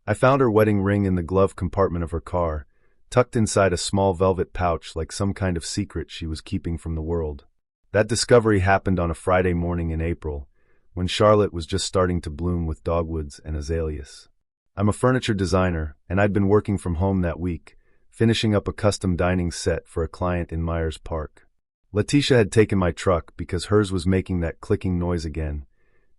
I found her wedding ring in the glove compartment of her car, tucked inside a small velvet pouch like some kind of secret she was keeping from the world. That discovery happened on a Friday morning in April, when Charlotte was just starting to bloom with dogwoods and azaleas. I'm a furniture designer, and I'd been working from home that week, finishing up a custom dining set for a client in Myers Park. Letitia had taken my truck because hers was making that clicking noise again,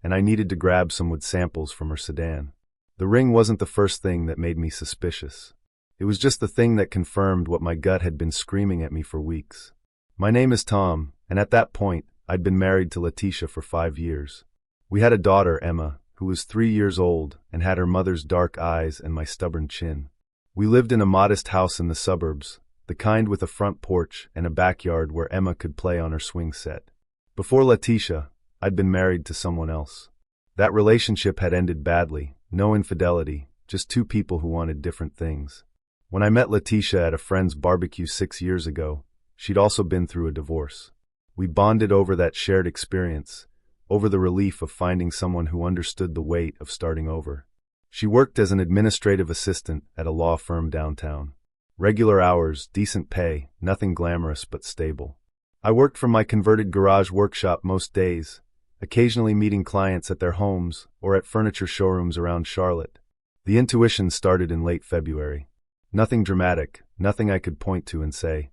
and I needed to grab some wood samples from her sedan. The ring wasn't the first thing that made me suspicious. It was just the thing that confirmed what my gut had been screaming at me for weeks. My name is Tom, and at that point, I'd been married to Letitia for 5 years. We had a daughter, Emma, who was 3 years old and had her mother's dark eyes and my stubborn chin. We lived in a modest house in the suburbs, the kind with a front porch and a backyard where Emma could play on her swing set. Before Letitia, I'd been married to someone else. That relationship had ended badly, no infidelity, just two people who wanted different things. When I met Letitia at a friend's barbecue 6 years ago, she'd also been through a divorce. We bonded over that shared experience, over the relief of finding someone who understood the weight of starting over. She worked as an administrative assistant at a law firm downtown. Regular hours, decent pay, nothing glamorous but stable. I worked from my converted garage workshop most days, occasionally meeting clients at their homes or at furniture showrooms around Charlotte. The intuition started in late February. Nothing dramatic, nothing I could point to and say,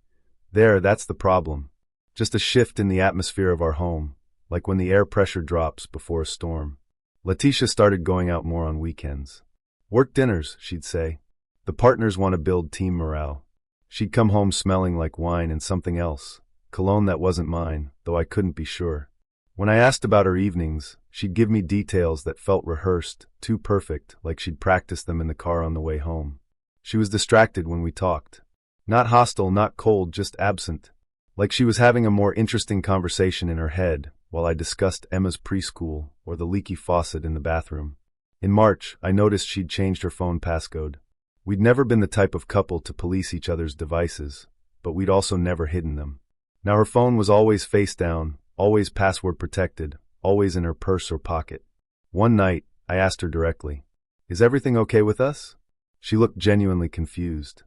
that's the problem. Just a shift in the atmosphere of our home, like when the air pressure drops before a storm. Letitia started going out more on weekends. Work dinners, she'd say. The partners want to build team morale. She'd come home smelling like wine and something else, cologne that wasn't mine, though I couldn't be sure. When I asked about her evenings, she'd give me details that felt rehearsed, too perfect, like she'd practiced them in the car on the way home. She was distracted when we talked. Not hostile, not cold, just absent. Like she was having a more interesting conversation in her head, while I discussed Emma's preschool or the leaky faucet in the bathroom. In March, I noticed she'd changed her phone passcode. We'd never been the type of couple to police each other's devices, but we'd also never hidden them. Now her phone was always face down, always password protected, always in her purse or pocket. One night, I asked her directly, "Is everything okay with us?" She looked genuinely confused.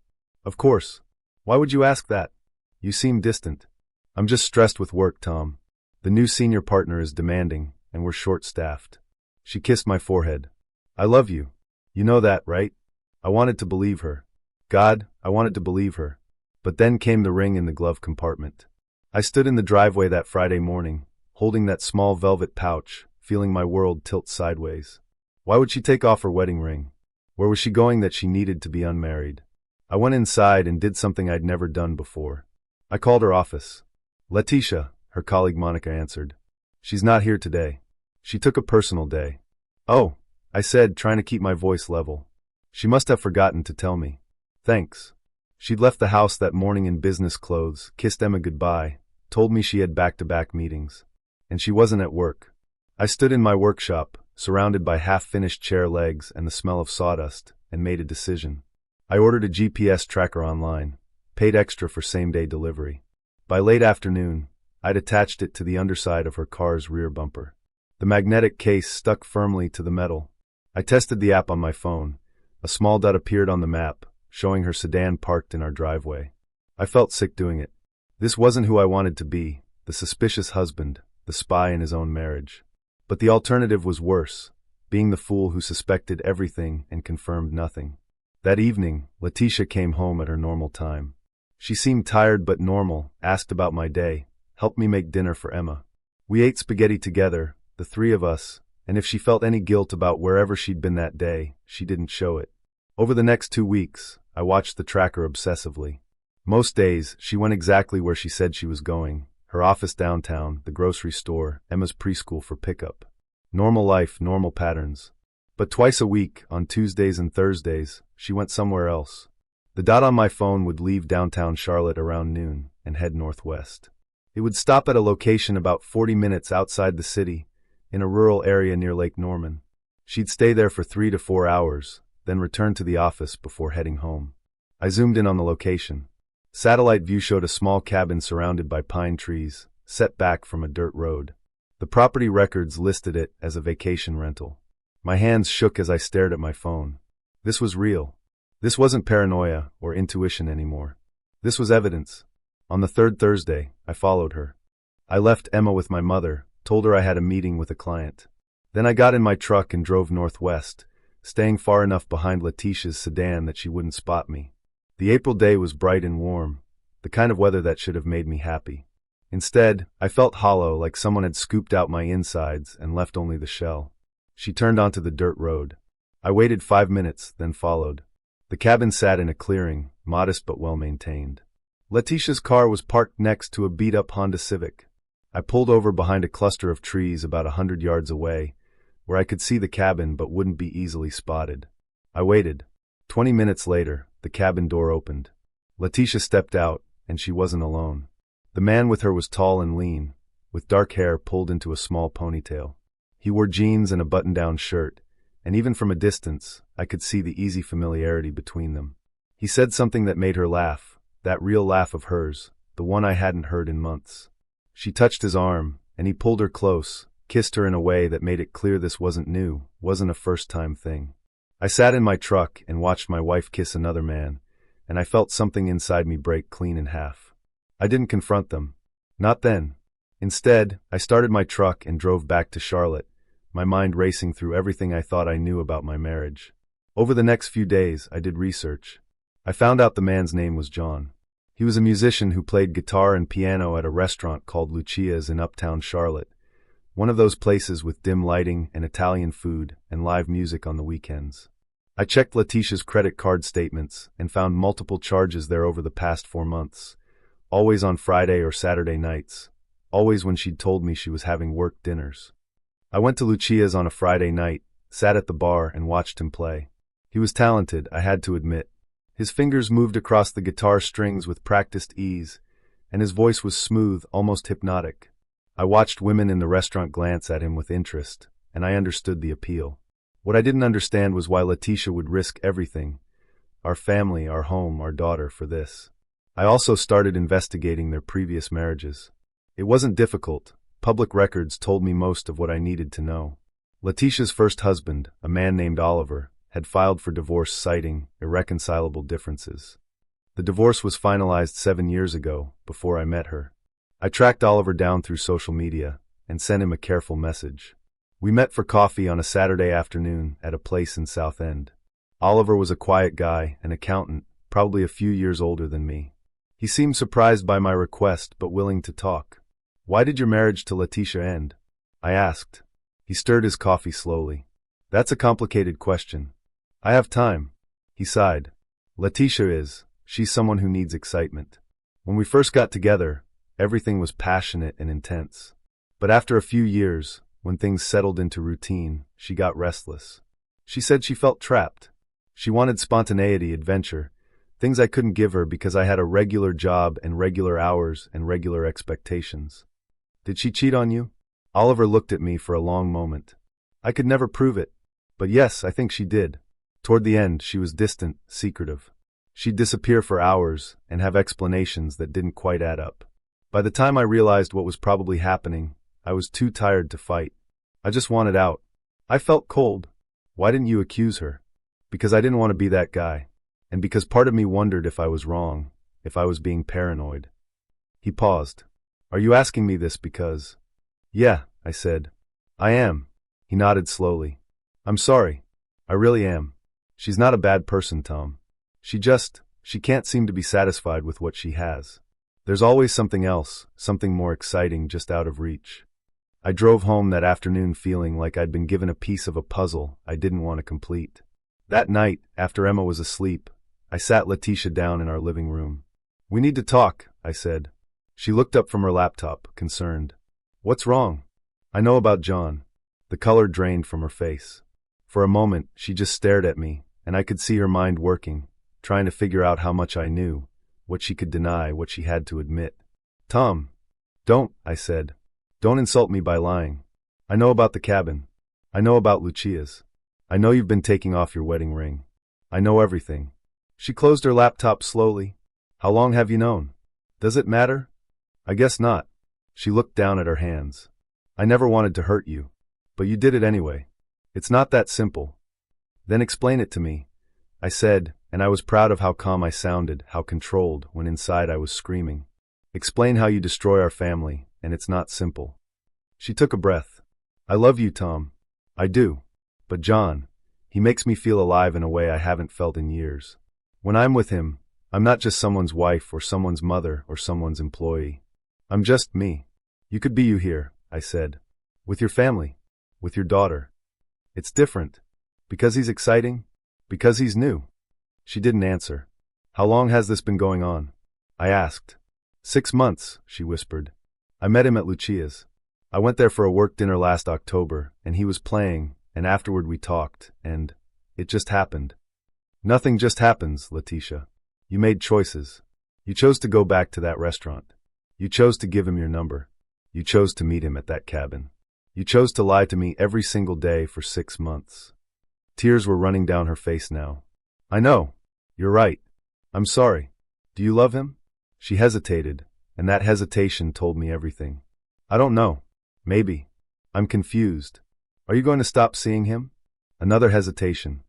"Of course. Why would you ask that? You seem distant." "I'm just stressed with work, Tom. The new senior partner is demanding, and we're short-staffed." She kissed my forehead. "I love you. You know that, right?" I wanted to believe her. God, I wanted to believe her. But then came the ring in the glove compartment. I stood in the driveway that Friday morning, holding that small velvet pouch, feeling my world tilt sideways. Why would she take off her wedding ring? Where was she going that she needed to be unmarried? I went inside and did something I'd never done before. I called her office. "Letitia," her colleague Monica answered. "She's not here today. She took a personal day." "Oh," I said, trying to keep my voice level. She must have forgotten to tell me. "Thanks." She'd left the house that morning in business clothes, kissed Emma goodbye, told me she had back-to-back meetings. And she wasn't at work. I stood in my workshop, surrounded by half-finished chair legs and the smell of sawdust, and made a decision. I ordered a GPS tracker online, paid extra for same-day delivery. By late afternoon, I'd attached it to the underside of her car's rear bumper. The magnetic case stuck firmly to the metal. I tested the app on my phone. A small dot appeared on the map, showing her sedan parked in our driveway. I felt sick doing it. This wasn't who I wanted to be, the suspicious husband, the spy in his own marriage. But the alternative was worse, being the fool who suspected everything and confirmed nothing. That evening, Letitia came home at her normal time. She seemed tired but normal, asked about my day, helped me make dinner for Emma. We ate spaghetti together, the three of us, and if she felt any guilt about wherever she'd been that day, she didn't show it. Over the next 2 weeks, I watched the tracker obsessively. Most days, she went exactly where she said she was going, her office downtown, the grocery store, Emma's preschool for pickup. Normal life, normal patterns. But twice a week, on Tuesdays and Thursdays, she went somewhere else. The dot on my phone would leave downtown Charlotte around noon and head northwest. It would stop at a location about 40 minutes outside the city, in a rural area near Lake Norman. She'd stay there for 3 to 4 hours, then return to the office before heading home. I zoomed in on the location. Satellite view showed a small cabin surrounded by pine trees, set back from a dirt road. The property records listed it as a vacation rental. My hands shook as I stared at my phone. This was real. This wasn't paranoia or intuition anymore. This was evidence. On the third Thursday, I followed her. I left Emma with my mother, told her I had a meeting with a client. Then I got in my truck and drove northwest, staying far enough behind Letitia's sedan that she wouldn't spot me. The April day was bright and warm, the kind of weather that should have made me happy. Instead, I felt hollow, like someone had scooped out my insides and left only the shell. She turned onto the dirt road. I waited 5 minutes, then followed. The cabin sat in a clearing, modest but well-maintained. Letitia's car was parked next to a beat-up Honda Civic. I pulled over behind a cluster of trees about 100 yards away, where I could see the cabin but wouldn't be easily spotted. I waited. 20 minutes later, the cabin door opened. Letitia stepped out, and she wasn't alone. The man with her was tall and lean, with dark hair pulled into a small ponytail. He wore jeans and a button-down shirt, and even from a distance, I could see the easy familiarity between them. He said something that made her laugh, that real laugh of hers, the one I hadn't heard in months. She touched his arm, and he pulled her close, kissed her in a way that made it clear this wasn't new, wasn't a first-time thing. I sat in my truck and watched my wife kiss another man, and I felt something inside me break clean in half. I didn't confront them. Not then. Instead, I started my truck and drove back to Charlotte, my mind racing through everything I thought I knew about my marriage. Over the next few days, I did research. I found out the man's name was John. He was a musician who played guitar and piano at a restaurant called Lucia's in uptown Charlotte, one of those places with dim lighting and Italian food and live music on the weekends. I checked Letitia's credit card statements and found multiple charges there over the past 4 months, always on Friday or Saturday nights, always when she'd told me she was having work dinners. I went to Lucia's on a Friday night, sat at the bar and watched him play. He was talented, I had to admit. His fingers moved across the guitar strings with practiced ease, and his voice was smooth, almost hypnotic. I watched women in the restaurant glance at him with interest, and I understood the appeal. What I didn't understand was why Letitia would risk everything, our family, our home, our daughter, for this. I also started investigating their previous marriages. It wasn't difficult. Public records told me most of what I needed to know. Letitia's first husband, a man named Oliver, had filed for divorce citing irreconcilable differences. The divorce was finalized 7 years ago, before I met her. I tracked Oliver down through social media and sent him a careful message. We met for coffee on a Saturday afternoon at a place in South End. Oliver was a quiet guy, an accountant, probably a few years older than me. He seemed surprised by my request but willing to talk. "Why did your marriage to Letitia end?" I asked. He stirred his coffee slowly. "That's a complicated question. I have time." He sighed. She's someone who needs excitement. When we first got together, everything was passionate and intense. But after a few years, when things settled into routine, she got restless. She said she felt trapped. She wanted spontaneity, adventure, things I couldn't give her because I had a regular job and regular hours and regular expectations. "Did she cheat on you?" Oliver looked at me for a long moment. I could never prove it, but yes, I think she did. Toward the end, she was distant, secretive. She'd disappear for hours and have explanations that didn't quite add up. By the time I realized what was probably happening, I was too tired to fight. I just wanted out. I felt cold. Why didn't you accuse her? Because I didn't want to be that guy. And because part of me wondered if I was wrong, if I was being paranoid. He paused. "Are you asking me this because—" "Yeah," I said. "I am." He nodded slowly. "I'm sorry. I really am. She's not a bad person, Tom. She can't seem to be satisfied with what she has. There's always something else, something more exciting just out of reach." I drove home that afternoon feeling like I'd been given a piece of a puzzle I didn't want to complete. That night, after Emma was asleep, I sat Letitia down in our living room. "We need to talk," I said. She looked up from her laptop, concerned. "What's wrong?" "I know about John." The color drained from her face. For a moment, she just stared at me, and I could see her mind working, trying to figure out how much I knew, what she could deny, what she had to admit. "Tom." "Don't," I said. "Don't insult me by lying. I know about the cabin. I know about Lucia's. I know you've been taking off your wedding ring. I know everything." She closed her laptop slowly. "How long have you known? Does it matter?" "I guess not." She looked down at her hands. "I never wanted to hurt you. But you did it anyway. It's not that simple." "Then explain it to me. I said, and I was proud of how calm I sounded, how controlled, when inside I was screaming. Explain how you destroy our family, and it's not simple. She took a breath. I love you, Tom. I do. But John, he makes me feel alive in a way I haven't felt in years. When I'm with him, I'm not just someone's wife or someone's mother or someone's employee. I'm just me. You could be you here, I said. With your family. With your daughter. It's different. Because he's exciting? Because he's new. She didn't answer. How long has this been going on? I asked. 6 months, she whispered. I met him at Lucia's. I went there for a work dinner last October, and he was playing, and afterward we talked, and it just happened. Nothing just happens, Letitia. You made choices. You chose to go back to that restaurant. You chose to give him your number. You chose to meet him at that cabin. You chose to lie to me every single day for 6 months. Tears were running down her face now. I know. You're right. I'm sorry. Do you love him? She hesitated, and that hesitation told me everything. I don't know. Maybe. I'm confused. Are you going to stop seeing him? Another hesitation.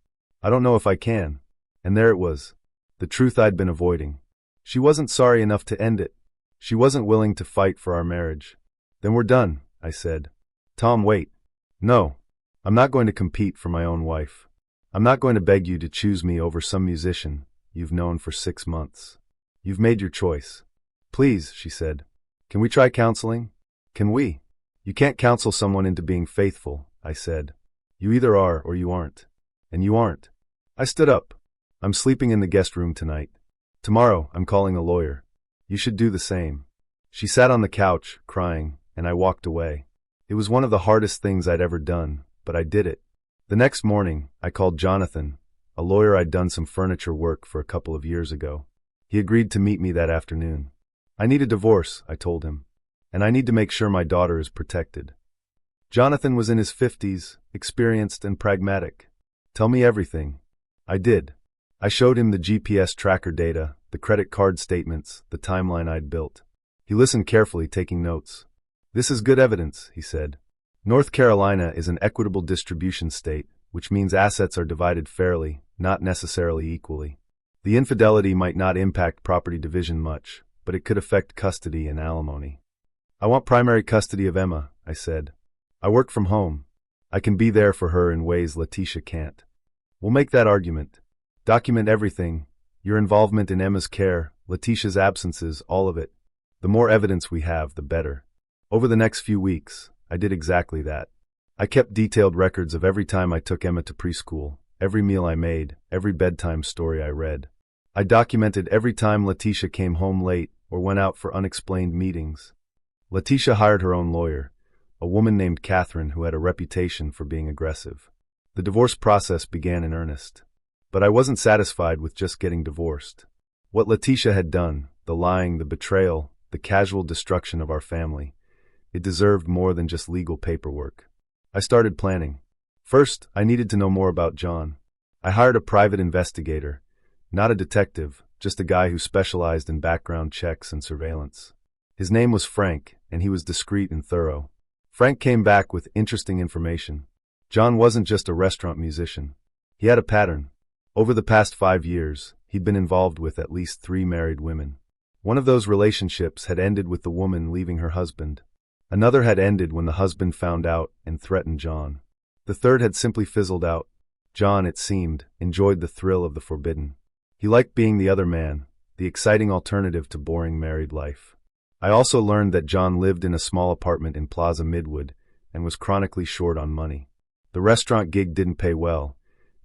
I don't know if I can. And there it was. The truth I'd been avoiding. She wasn't sorry enough to end it. She wasn't willing to fight for our marriage. Then we're done, I said. Tom, wait. No. I'm not going to compete for my own wife. I'm not going to beg you to choose me over some musician you've known for 6 months. You've made your choice. Please, she said. Can we try counseling? Can we? You can't counsel someone into being faithful, I said. You either are or you aren't. And you aren't. I stood up. I'm sleeping in the guest room tonight. Tomorrow, I'm calling a lawyer. You should do the same. She sat on the couch, crying, and I walked away. It was one of the hardest things I'd ever done, but I did it. The next morning, I called Jonathan, a lawyer I'd done some furniture work for a couple of years ago. He agreed to meet me that afternoon. I need a divorce, I told him, and I need to make sure my daughter is protected. Jonathan was in his 50s, experienced and pragmatic. Tell me everything. I did. I showed him the GPS tracker data, the credit card statements, the timeline I'd built. He listened carefully, taking notes. This is good evidence, he said. North Carolina is an equitable distribution state, which means assets are divided fairly, not necessarily equally. The infidelity might not impact property division much, but it could affect custody and alimony. I want primary custody of Emma, I said. I work from home. I can be there for her in ways Letitia can't. We'll make that argument. Document everything, your involvement in Emma's care, Letitia's absences, all of it. The more evidence we have, the better. Over the next few weeks, I did exactly that. I kept detailed records of every time I took Emma to preschool, every meal I made, every bedtime story I read. I documented every time Letitia came home late or went out for unexplained meetings. Letitia hired her own lawyer, a woman named Catherine who had a reputation for being aggressive. The divorce process began in earnest. But I wasn't satisfied with just getting divorced. What Letitia had done, the lying, the betrayal, the casual destruction of our family, it deserved more than just legal paperwork. I started planning. First, I needed to know more about John. I hired a private investigator, not a detective, just a guy who specialized in background checks and surveillance. His name was Frank, and he was discreet and thorough. Frank came back with interesting information. John wasn't just a restaurant musician. He had a pattern. Over the past 5 years, he'd been involved with at least 3 married women. One of those relationships had ended with the woman leaving her husband. Another had ended when the husband found out and threatened John. The third had simply fizzled out. John, it seemed, enjoyed the thrill of the forbidden. He liked being the other man, the exciting alternative to boring married life. I also learned that John lived in a small apartment in Plaza Midwood and was chronically short on money. The restaurant gig didn't pay well,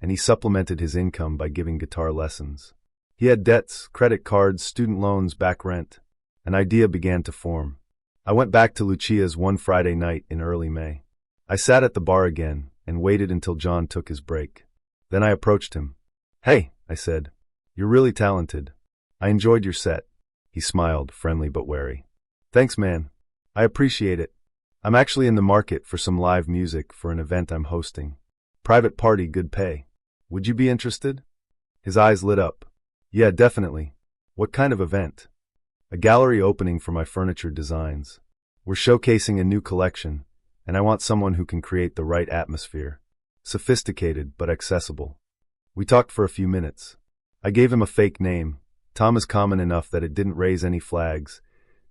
and he supplemented his income by giving guitar lessons. He had debts, credit cards, student loans, back rent. An idea began to form. I went back to Lucia's one Friday night in early May. I sat at the bar again and waited until John took his break. Then I approached him. Hey, I said. You're really talented. I enjoyed your set. He smiled, friendly but wary. Thanks, man. I appreciate it. I'm actually in the market for some live music for an event I'm hosting. Private party, good pay. Would you be interested? His eyes lit up. Yeah, definitely. What kind of event? A gallery opening for my furniture designs. We're showcasing a new collection, and I want someone who can create the right atmosphere. Sophisticated but accessible. We talked for a few minutes. I gave him a fake name. Tom is common enough that it didn't raise any flags,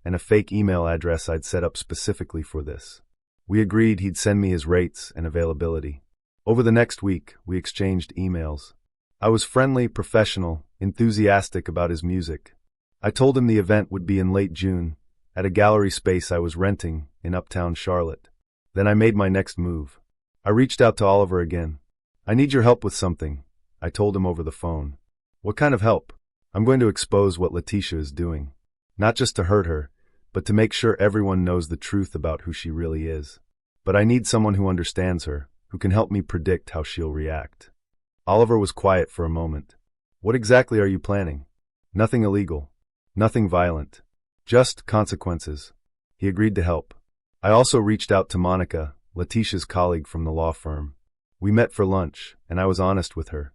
and a fake email address I'd set up specifically for this. We agreed he'd send me his rates and availability. Over the next week, we exchanged emails. I was friendly, professional, enthusiastic about his music. I told him the event would be in late June, at a gallery space I was renting in uptown Charlotte. Then I made my next move. I reached out to Oliver again. "I need your help with something," I told him over the phone. "What kind of help?" "I'm going to expose what Letitia is doing. Not just to hurt her, but to make sure everyone knows the truth about who she really is. But I need someone who understands her, who can help me predict how she'll react." Oliver was quiet for a moment. "What exactly are you planning?" "Nothing illegal. Nothing violent. Just consequences." He agreed to help. I also reached out to Monica, Letitia's colleague from the law firm. We met for lunch, and I was honest with her.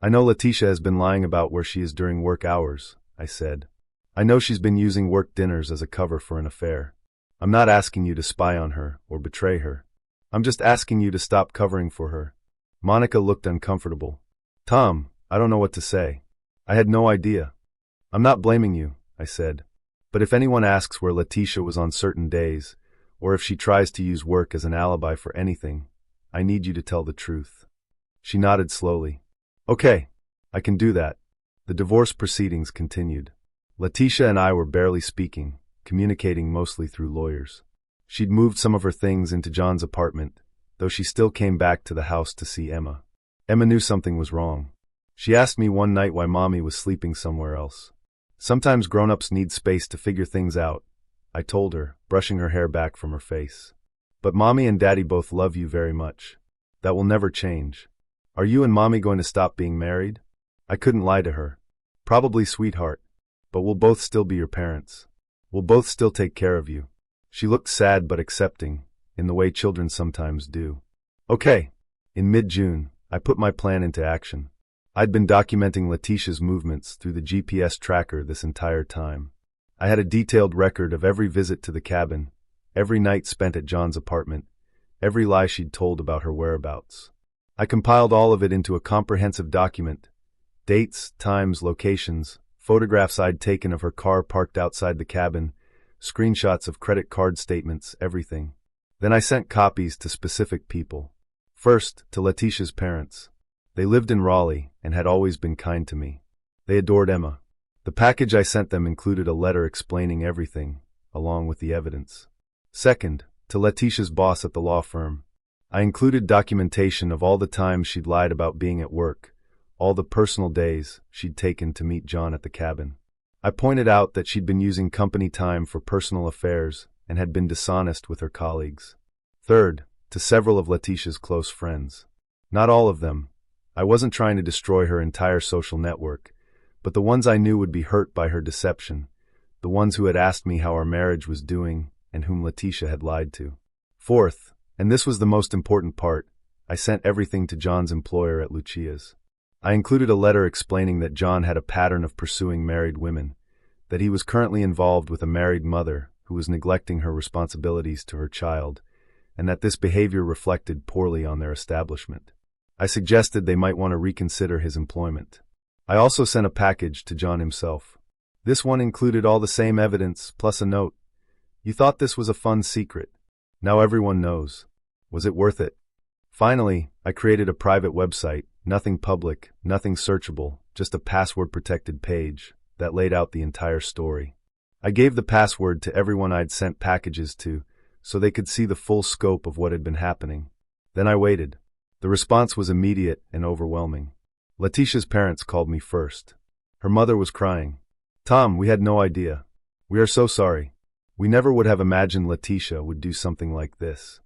"I know Letitia has been lying about where she is during work hours," I said. "I know she's been using work dinners as a cover for an affair. I'm not asking you to spy on her or betray her. I'm just asking you to stop covering for her." Monica looked uncomfortable. "Tom, I don't know what to say. I had no idea." "I'm not blaming you," I said. "But if anyone asks where Letitia was on certain days, or if she tries to use work as an alibi for anything, I need you to tell the truth." She nodded slowly. "Okay, I can do that." The divorce proceedings continued. Letitia and I were barely speaking, communicating mostly through lawyers. She'd moved some of her things into John's apartment, though she still came back to the house to see Emma. Emma knew something was wrong. She asked me one night why Mommy was sleeping somewhere else. "Sometimes grown-ups need space to figure things out," I told her, brushing her hair back from her face. "But Mommy and Daddy both love you very much. That will never change. Are you and Mommy going to stop being married?" I couldn't lie to her. "Probably, sweetheart. But we'll both still be your parents. We'll both still take care of you." She looked sad but accepting, in the way children sometimes do. Okay. In mid-June, I put my plan into action. I'd been documenting Letitia's movements through the GPS tracker this entire time. I had a detailed record of every visit to the cabin, every night spent at John's apartment, every lie she'd told about her whereabouts. I compiled all of it into a comprehensive document: dates, times, locations, photographs I'd taken of her car parked outside the cabin, screenshots of credit card statements, everything. Then I sent copies to specific people. First, to Letitia's parents. They lived in Raleigh and had always been kind to me. They adored Emma. The package I sent them included a letter explaining everything, along with the evidence. Second, to Letitia's boss at the law firm. I included documentation of all the times she'd lied about being at work, all the personal days she'd taken to meet John at the cabin. I pointed out that she'd been using company time for personal affairs and had been dishonest with her colleagues. Third, to several of Letitia's close friends. Not all of them. I wasn't trying to destroy her entire social network, but the ones I knew would be hurt by her deception, the ones who had asked me how our marriage was doing and whom Letitia had lied to. Fourth, and this was the most important part, I sent everything to John's employer at Lucia's. I included a letter explaining that John had a pattern of pursuing married women, that he was currently involved with a married mother who was neglecting her responsibilities to her child, and that this behavior reflected poorly on their establishment. I suggested they might want to reconsider his employment. I also sent a package to John himself. This one included all the same evidence, plus a note. "You thought this was a fun secret. Now everyone knows. Was it worth it?" Finally, I created a private website, nothing public, nothing searchable, just a password-protected page that laid out the entire story. I gave the password to everyone I'd sent packages to, so they could see the full scope of what had been happening. Then I waited. The response was immediate and overwhelming. Letitia's parents called me first. Her mother was crying. "Tom, we had no idea. We are so sorry. We never would have imagined Letitia would do something like this."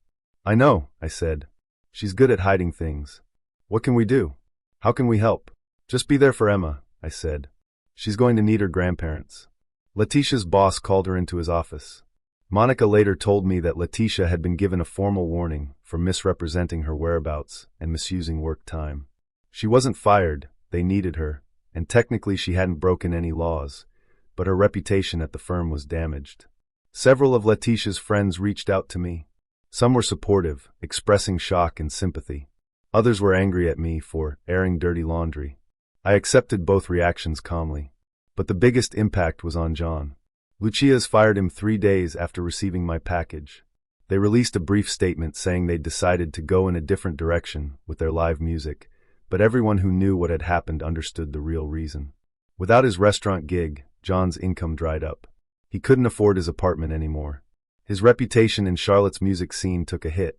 "I know," I said. "She's good at hiding things. What can we do? How can we help?" "Just be there for Emma," I said. "She's going to need her grandparents." Letitia's boss called her into his office. Monica later told me that Letitia had been given a formal warning for misrepresenting her whereabouts and misusing work time. She wasn't fired, they needed her, and technically she hadn't broken any laws, but her reputation at the firm was damaged. Several of Letitia's friends reached out to me. Some were supportive, expressing shock and sympathy. Others were angry at me for airing dirty laundry. I accepted both reactions calmly. But the biggest impact was on John. Lucia's fired him 3 days after receiving my package. They released a brief statement saying they'd decided to go in a different direction with their live music, but everyone who knew what had happened understood the real reason. Without his restaurant gig, John's income dried up. He couldn't afford his apartment anymore. His reputation in Charlotte's music scene took a hit.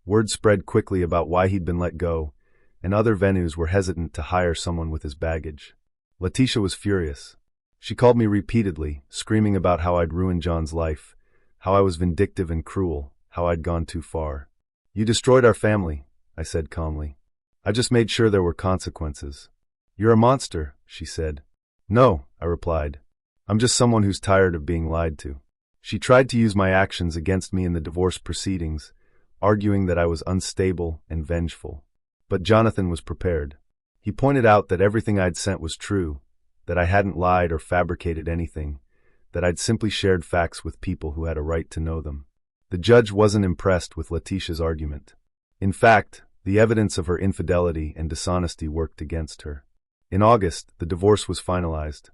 Word spread quickly about why he'd been let go, and other venues were hesitant to hire someone with his baggage. Letitia was furious. She called me repeatedly, screaming about how I'd ruined John's life, how I was vindictive and cruel, how I'd gone too far. "You destroyed our family," I said calmly. "I just made sure there were consequences." "You're a monster," she said. "No," I replied. "I'm just someone who's tired of being lied to." She tried to use my actions against me in the divorce proceedings, arguing that I was unstable and vengeful. But Jonathan was prepared. He pointed out that everything I'd sent was true, that I hadn't lied or fabricated anything, that I'd simply shared facts with people who had a right to know them. The judge wasn't impressed with Letitia's argument. In fact, the evidence of her infidelity and dishonesty worked against her. In August, the divorce was finalized.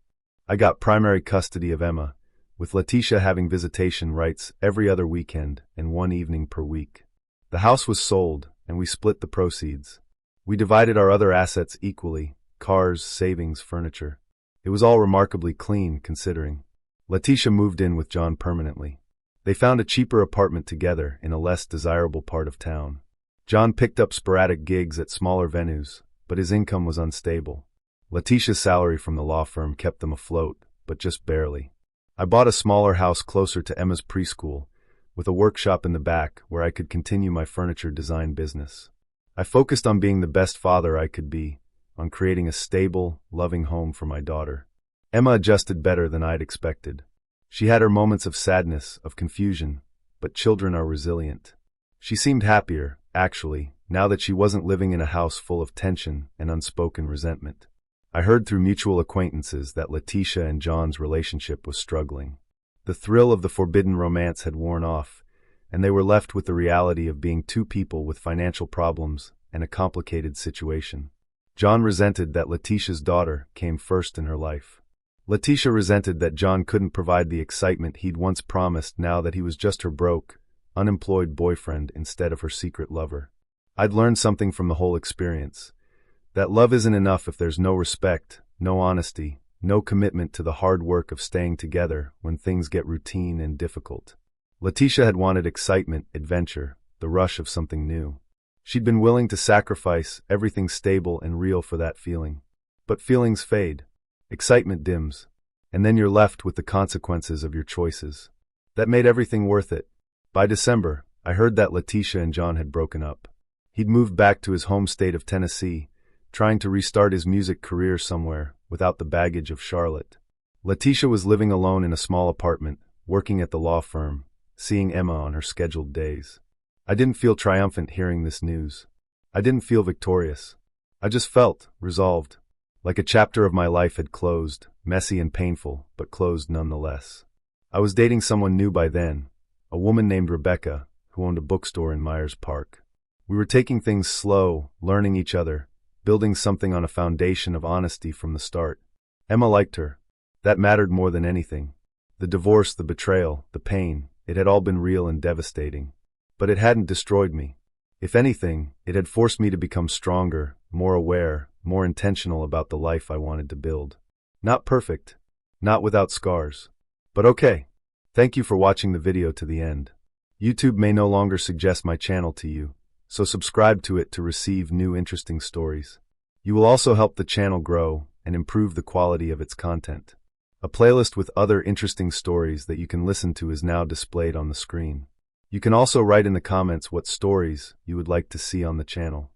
I got primary custody of Emma, with Letitia having visitation rights every other weekend and 1 evening per week. The house was sold, and we split the proceeds. We divided our other assets equally: cars, savings, furniture. It was all remarkably clean, considering. Letitia moved in with John permanently. They found a cheaper apartment together in a less desirable part of town. John picked up sporadic gigs at smaller venues, but his income was unstable. Letitia's salary from the law firm kept them afloat, but just barely. I bought a smaller house closer to Emma's preschool, with a workshop in the back where I could continue my furniture design business. I focused on being the best father I could be, on creating a stable, loving home for my daughter. Emma adjusted better than I'd expected. She had her moments of sadness, of confusion, but children are resilient. She seemed happier, actually, now that she wasn't living in a house full of tension and unspoken resentment. I heard through mutual acquaintances that Letitia and John's relationship was struggling. The thrill of the forbidden romance had worn off, and they were left with the reality of being two people with financial problems and a complicated situation. John resented that Letitia's daughter came first in her life. Letitia resented that John couldn't provide the excitement he'd once promised now that he was just her broke, unemployed boyfriend instead of her secret lover. I'd learned something from the whole experience. That love isn't enough if there's no respect, no honesty, no commitment to the hard work of staying together when things get routine and difficult. Letitia had wanted excitement, adventure, the rush of something new. She'd been willing to sacrifice everything stable and real for that feeling. But feelings fade. Excitement dims. And then you're left with the consequences of your choices. That made everything worth it. By December, I heard that Letitia and John had broken up. He'd moved back to his home state of Tennessee, trying to restart his music career somewhere without the baggage of Charlotte. Letitia was living alone in a small apartment, working at the law firm, seeing Emma on her scheduled days. I didn't feel triumphant hearing this news. I didn't feel victorious. I just felt resolved, like a chapter of my life had closed, messy and painful, but closed nonetheless. I was dating someone new by then, a woman named Rebecca, who owned a bookstore in Myers Park. We were taking things slow, learning each other, building something on a foundation of honesty from the start. Emma liked her. That mattered more than anything. The divorce, the betrayal, the pain, it had all been real and devastating. But it hadn't destroyed me. If anything, it had forced me to become stronger, more aware, more intentional about the life I wanted to build. Not perfect, not without scars. But okay. Thank you for watching the video to the end. YouTube may no longer suggest my channel to you, so subscribe to it to receive new interesting stories. You will also help the channel grow and improve the quality of its content. A playlist with other interesting stories that you can listen to is now displayed on the screen. You can also write in the comments what stories you would like to see on the channel.